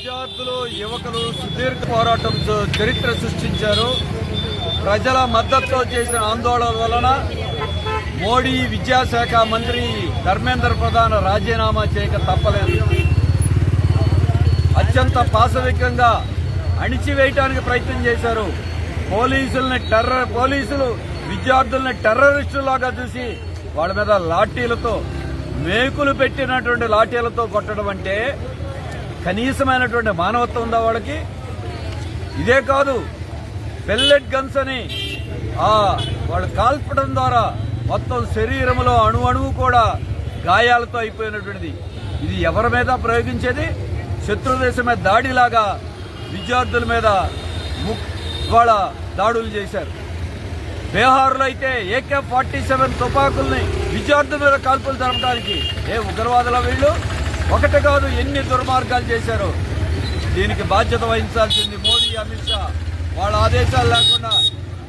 విద్యార్థులు యువకులు సుదీర్ఘ పోరాటంతో చరిత్ర సృష్టించారు. ప్రజల మద్దతుతో చేసిన ఆందోళన వలన మోడీ విద్యాశాఖ మంత్రి ధర్మేంద్ర ప్రధాన్ రాజీనామా చేయక తప్పలేదు. అత్యంత పాశవికంగా అణిచివేయటానికి ప్రయత్నం చేశారు. పోలీసులు విద్యార్థుల్ని టెర్రరిస్టులాగా చూసి వాళ్ళ మీద లాఠీలతో మేకులు పెట్టినటువంటి లాఠీలతో కొట్టడం అంటే కనీసమైనటువంటి మానవత్వం ఉందా వాళ్ళకి? ఇదే కాదు, పెల్లెట్ గన్స్ అని వాళ్ళు కాల్పడం ద్వారా మొత్తం శరీరంలో అణువు కూడా గాయాలతో అయిపోయినటువంటిది. ఇది ఎవరి మీద ప్రయోగించేది? శత్రుదేశం మీద దాడిలాగా విద్యార్థుల మీద వాళ్ళ దాడులు చేశారు. బీహార్లో అయితే AK-47 తుపాకుల్ని విద్యార్థుల మీద కాల్పులు జరపడానికి ఉగ్రవాదుల వీళ్ళు ఒకటి కాదు ఎన్ని దుర్మార్గాలు చేశారు. దీనికి బాధ్యత వహించాల్సింది మోడీ, అమిత్ షా. వాళ్ళ ఆదేశాలు లేకుండా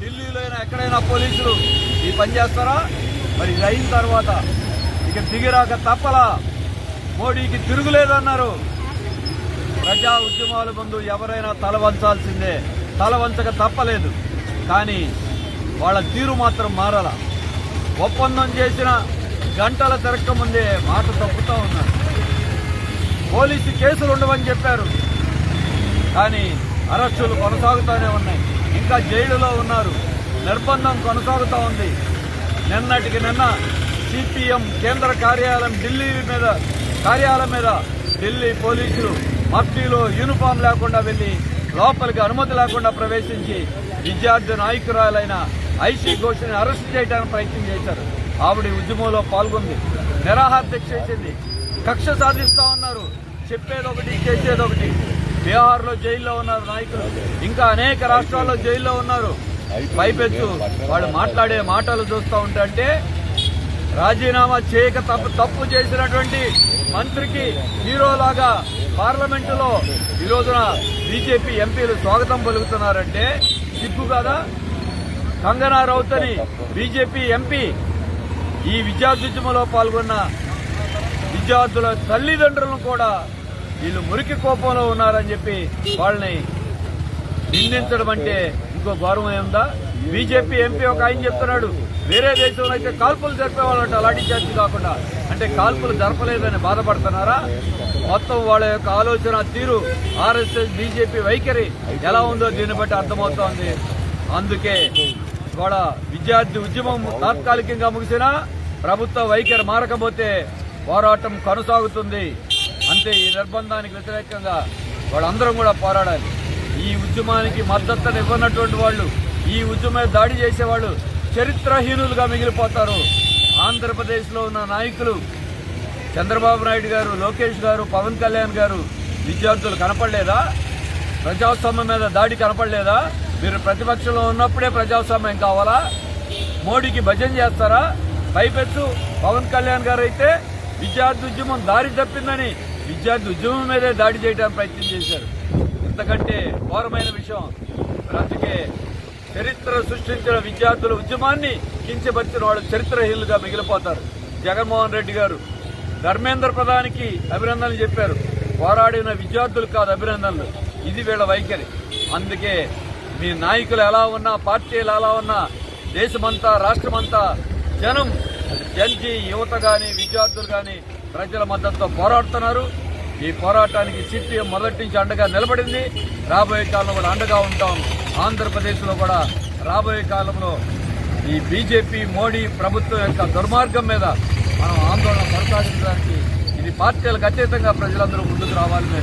ఢిల్లీలో అయినా ఎక్కడైనా పోలీసులు ఈ పని చేస్తారా? మరి ఇది అయిన తర్వాత ఇక దిగిరాక తప్పలా. మోడీకి తిరుగులేదన్నారు. ప్రజా ఉద్యమాల ముందు ఎవరైనా తల వంచాల్సిందే, తల వంచక తప్పలేదు. కానీ వాళ్ళ తీరు మాత్రం మారాల. ఒప్పందం చేసిన గంటల తిరక్క ముందే మాట తప్పుతూ ఉన్నారు. పోలీసు కేసులు ఉండవని చెప్పారు, కానీ అరెస్టులు కొనసాగుతూనే ఉన్నాయి. ఇంకా జైలులో ఉన్నారు. నిర్బంధం కొనసాగుతూ ఉంది. నిన్నటికి నిన్న CPM కేంద్ర కార్యాలయం మీద ఢిల్లీ పోలీసులు మఫ్టీలో యూనిఫామ్ లేకుండా వెళ్లి లోపలికి అనుమతి లేకుండా ప్రవేశించి విద్యార్థి నాయకురాలైన ఐషీ ఘోష్ని అరెస్ట్ చేయడానికి ప్రయత్నం చేశారు. ఆవిడ ఉద్యమంలో పాల్గొంది, నిరాహార దీక్ష చేసింది. కక్ష సాధిస్తూ ఉన్నారు. చెప్పేదొకటి చేసేదొకటి. బీహార్లో జైల్లో ఉన్నారు నాయకులు, ఇంకా అనేక రాష్ట్రాల్లో జైల్లో ఉన్నారు. పైపెచ్చు వాళ్ళు మాట్లాడే మాటలు చూస్తూ ఉంటే రాజీనామా చేయక తప్పు చేసినటువంటి మంత్రికి హీరోలాగా పార్లమెంటులో ఈ రోజున బీజేపీ ఎంపీలు స్వాగతం పలుకుతున్నారంటే సిగ్గు కదా? కంగనా రౌత్ అని బీజేపీ ఎంపీ ఈ విద్యార్థుద్యమంలో పాల్గొన్న విద్యార్థుల తల్లిదండ్రులను కూడా వీళ్ళు మురికి కోపంలో ఉన్నారని చెప్పి వాళ్ళని నిందించడం అంటే ఇంకో గౌరవం ఏముందా? బీజేపీ ఎంపీ ఒక ఆయన చెప్తున్నాడు, వేరే దేశంలో అయితే కాల్పులు జరిపేవాళ్ళంట లాఠీ చార్జీ కాకుండా. అంటే కాల్పులు జరపలేదని బాధపడుతున్నారా? మొత్తం వాళ్ళ యొక్క ఆలోచన తీరు, RSS బీజేపీ వైఖరి ఎలా ఉందో దీన్ని బట్టి అర్థమవుతోంది. అందుకే వాళ్ళ విద్యార్థి ఉద్యమం తాత్కాలికంగా ముగిసినా ప్రభుత్వ వైఖరి మారకపోతే పోరాటం కొనసాగుతుంది. అంతే. ఈ నిర్బంధానికి వ్యతిరేకంగా వాళ్ళందరం కూడా పోరాడాలి. ఈ ఉద్యమానికి మద్దతును ఇవ్వనటువంటి వాళ్ళు, ఈ ఉద్యమం దాడి చేసేవాళ్ళు చరిత్రహీనులుగా మిగిలిపోతారు. ఆంధ్రప్రదేశ్లో ఉన్న నాయకులు చంద్రబాబు నాయుడు గారు, లోకేష్ గారు, పవన్ కళ్యాణ్ గారు విద్యార్థులు కనపడలేదా? ప్రజాస్వామ్యం మీద దాడి కనపడలేదా? మీరు ప్రతిపక్షంలో ఉన్నప్పుడే ప్రజాస్వామ్యం కావాలా? మోడీకి భజన చేస్తారా? పైపెచ్చు పవన్ కళ్యాణ్ గారు అయితే విద్యార్థి ఉద్యమం దారి తప్పిందని విద్యార్థి ఉద్యమం మీదే దాడి చేయడానికి ప్రయత్నం చేశారు. ఇంతకంటే ఘోరమైన విషయం. అందుకే చరిత్ర సృష్టించిన విద్యార్థుల ఉద్యమాన్ని కించపరిచిన వాళ్ళు చరిత్రహీనులుగా మిగిలిపోతారు. జగన్మోహన్ రెడ్డి గారు ధర్మేంద్ర ప్రధానికి అభినందనలు చెప్పారు, పోరాడిన విద్యార్థులు కాదు అభినందనలు. ఇది వీళ్ళ వైఖరి. అందుకే మీ నాయకులు ఎలా ఉన్నా, పార్టీలు ఎలా ఉన్నా, దేశమంతా రాష్ట్రమంతా జన్జీ యువత కానీ విద్యార్థులు కానీ ప్రజల మద్దతుతో పోరాడుతున్నారు. ఈ పోరాటానికి CPM మొదటి నుంచి అండగా నిలబడింది. రాబోయే కాలంలో కూడా అండగా ఉంటాం. ఆంధ్రప్రదేశ్లో కూడా రాబోయే కాలంలో ఈ బీజేపీ మోడీ ప్రభుత్వం యొక్క దుర్మార్గం మీద మనం ఆందోళన కొనసాగించడానికి ఇది పార్టీలకు అతీతంగా ప్రజలందరూ ముందుకు రావాలని